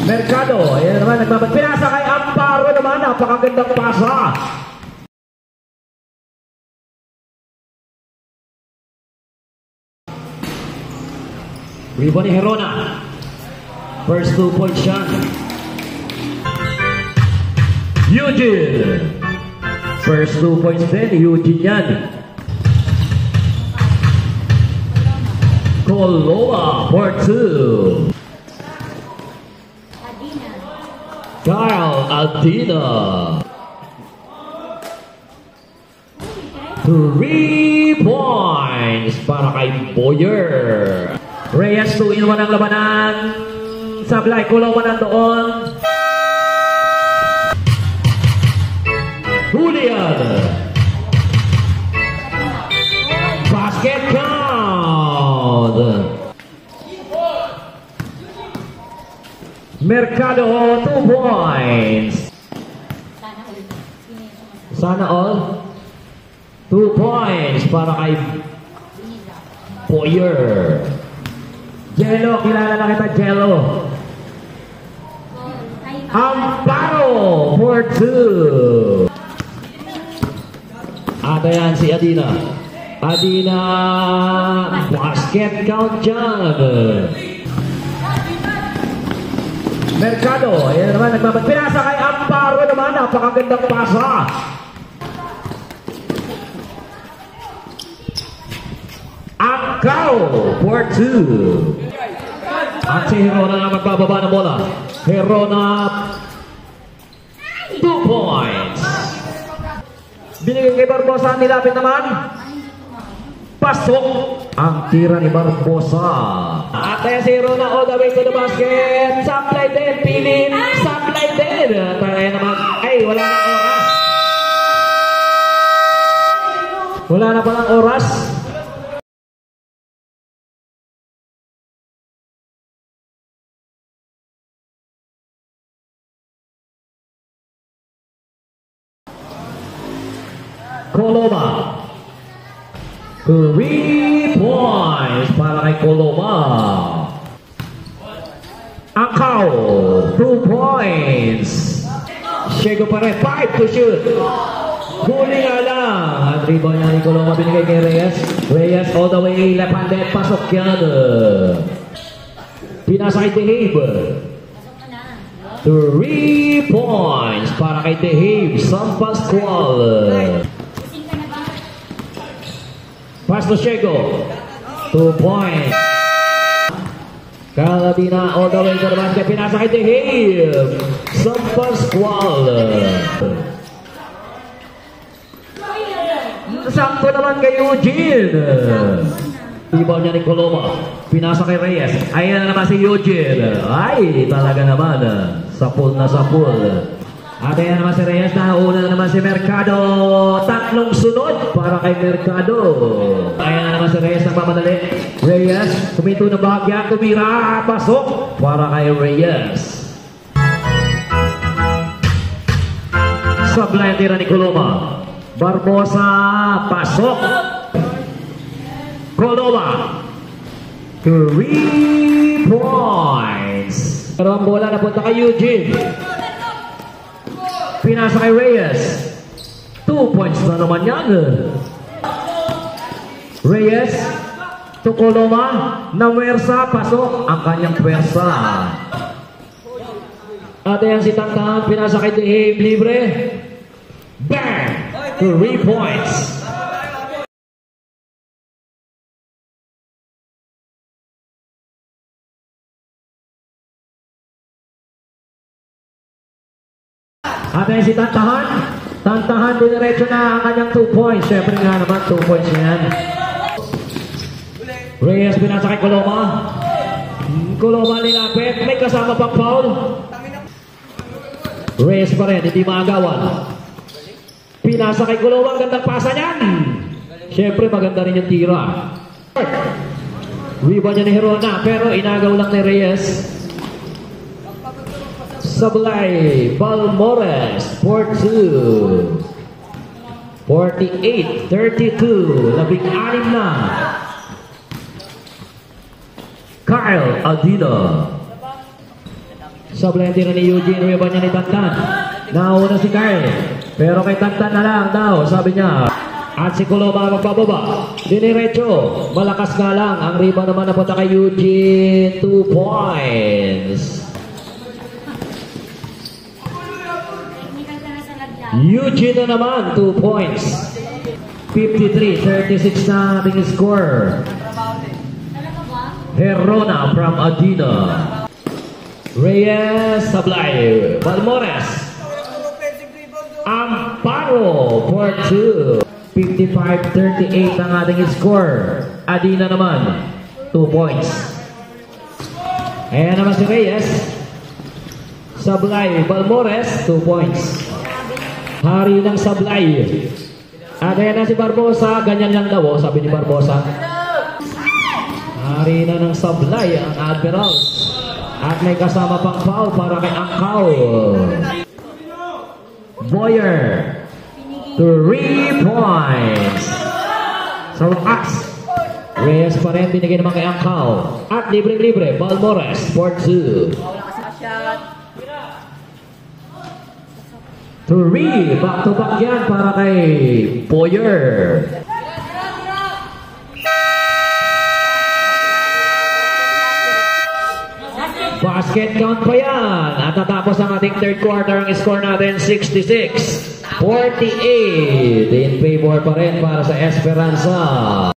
Mercado, ayan naman, nagpapagpinasa kay Amparo naman, napakagandang pasa. Rebound ni Herona. First 2 points siya. Eugene. First 2 points din, Eugene yan. Coloma for 2. Kyle Adina. 3 points para kay Boyer. Reyes 2-in-1 ang labanan. Sablay, Coloma nandoon. Julian. Basket count. Mercado, 2 points. Sana all. 2 points para kay Boyer. Jello, kilala na kita, Jello. Amparo for 2. At ayan si Adina. Adina, basket count dyan. Mercado, ayan naman, nagpapagpinasa kay Amparo naman, napakagandang pasa. Angkaw for 2. At si Herona na magbababa ng bola. Herona, 2 points. Binigay kay Barbosa, nilapit naman. Pasok ang tira ni Barbosa. At si Herona all the way to the basket. Supply din, Pilin. Supply din. Tayo naman, ay wala na oras. Wala na palang oras. Coloma. 3 points para kay Coloma. Angkaw, 2 points. Shego pa rin, 5 to shoot. Huli nga lang. At rebound niya ni Coloma binigay kay Reyes. Reyes all the way, left-handed, pasok yan. Pinasa kay Tehib. 3 points para kay Tehib, San Pascual. Pass to Shego. 2 points. Kalatina all the way to the basket. Pinasa kay Tehib, San Pascual. Sakto naman kay Eugene. Rebound niya ni Coloma. Pinasa kay Reyes. Ayan na naman si Eugene. Ay, talaga naman. Sapul na sapul. At ayan naman si Reyes. Nauna na naman si Mercado. 3 sunod para kay Mercado. Ayan na naman si Reyes. Nagmamadali. Reyes. Kuminto na bahagya. Tumira. Pasok para kay Reyes. Sablay tira ni Coloma. Barbosa. Pasok. Coloma. 3 points. Pero ang bola napunta kay Eugene. Pinasa kay Reyes. 2 points na naman yan. Reyes to Coloma. Nawersa, pasok ang kanyang pwersa. At ayan si Tangtang. Pinasa kay Tehib. Libre. Bang! 3 points. At ayan si Tantahan. Tantahan, diniretso na ang kanyang 2 points. Siyempre nga naman, 2 points yan. Reyes, pinasa kay Coloma. Coloma nilapit. May kasama pang foul. Reyes pa rin, hindi maagawan. Pinasa kay Coloma. Ang gandang pasa niyan. Siyempre, maganda rin yung tira. Rebound niya ni Herona. Pero inagaw lang ni Reyes. Sablay, Balmores, 4-2. 48-32. 16 na. Kyle Adina. Sablay tira ni Eugene, rebound niya ni Tantan. Nauna si Carl. Pero kay Tantan na lang daw, sabi niya. At si Coloma magpababa. Diniretso. Malakas nga lang. Ang rebound naman napunta kay Eugene. 2 points. Eugene na naman. 2 points. 53-36 na ating score. Herona from Adina. Reyes, Sablay, Balmores, Amparo for 2. 55-38 ang ating score. Adina naman, 2 points. Ayan naman si Reyes. Sablay, Balmores, 2 points. Hari ng Sablay. At ayan na si Barbosa, ganyan lang daw, sabi ni Barbosa. Hari na ng Sablay ang Admirals. At may kasama pang foul para kay Angkaw. Boyer. 3 points. Sa wakas. Reyes pa rin, binigay naman kay Angkaw. At libre-libre, Balmores, 4-2. 3, back-to-back yan para kay Boyer. Basket count pa yan. At natapos ang ating third quarter. Ang score natin 66-48. In favor pa rin para sa Esperanza.